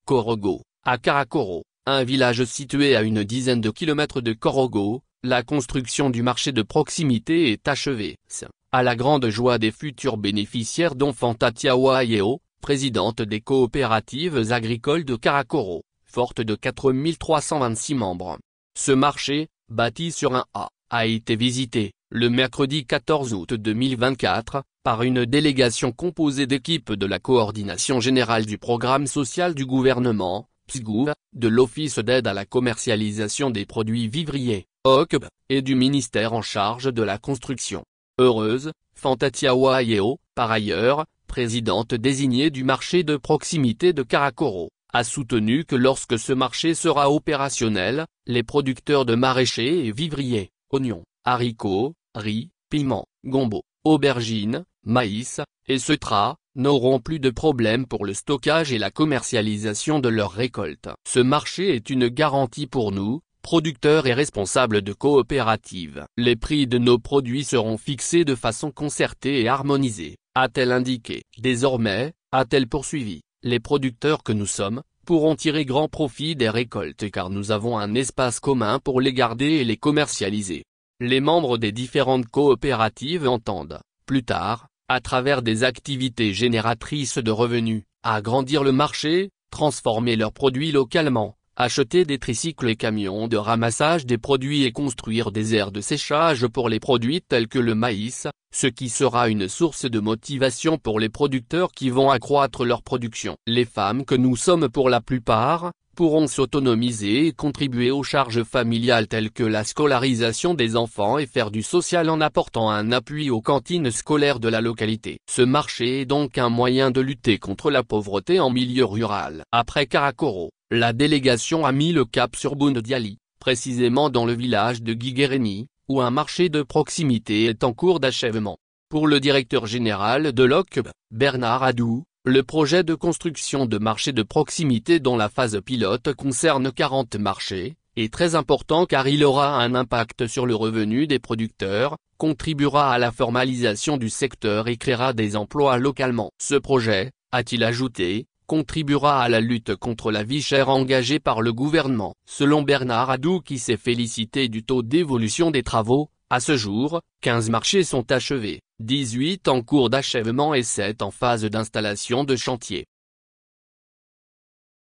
Corogo, à Karakoro, un village situé à une dizaine de kilomètres de Corogo, la construction du marché de proximité est achevée. À la grande joie des futurs bénéficiaires dont Fantatia Wayeo, présidente des coopératives agricoles de Karakoro, forte de 4326 membres. Ce marché, bâti sur un a été visité, le mercredi 14 août 2024, par une délégation composée d'équipes de la Coordination générale du programme social du gouvernement, PSGOV, de l'Office d'aide à la commercialisation des produits vivriers, OCB, et du ministère en charge de la construction. Heureuse, Fantatia Wayeo, par ailleurs, présidente désignée du marché de proximité de Karakoro, a soutenu que lorsque ce marché sera opérationnel, les producteurs de maraîchers et vivriers, oignons, haricots, riz, piments, gombo, aubergines, maïs, et setra, n'auront plus de problème pour le stockage et la commercialisation de leurs récoltes. Ce marché est une garantie pour nous, producteurs et responsables de coopératives. Les prix de nos produits seront fixés de façon concertée et harmonisée, a-t-elle indiqué. Désormais, a-t-elle poursuivi, les producteurs que nous sommes, pourront tirer grand profit des récoltes car nous avons un espace commun pour les garder et les commercialiser. Les membres des différentes coopératives entendent, plus tard, à travers des activités génératrices de revenus, agrandir le marché, transformer leurs produits localement, acheter des tricycles et camions de ramassage des produits et construire des aires de séchage pour les produits tels que le maïs, ce qui sera une source de motivation pour les producteurs qui vont accroître leur production. Les femmes que nous sommes pour la plupart, pourront s'autonomiser et contribuer aux charges familiales telles que la scolarisation des enfants et faire du social en apportant un appui aux cantines scolaires de la localité. Ce marché est donc un moyen de lutter contre la pauvreté en milieu rural. Après Karakoro, la délégation a mis le cap sur Boundiali, précisément dans le village de Guiguereni, où un marché de proximité est en cours d'achèvement. Pour le directeur général de l'OCB, Bernard Adou, le projet de construction de marchés de proximité dont la phase pilote concerne 40 marchés, est très important car il aura un impact sur le revenu des producteurs, contribuera à la formalisation du secteur et créera des emplois localement. Ce projet, a-t-il ajouté, contribuera à la lutte contre la vie chère engagée par le gouvernement. Selon Bernard Adou qui s'est félicité du taux d'évolution des travaux, à ce jour, 15 marchés sont achevés, 18 en cours d'achèvement et 7 en phase d'installation de chantier.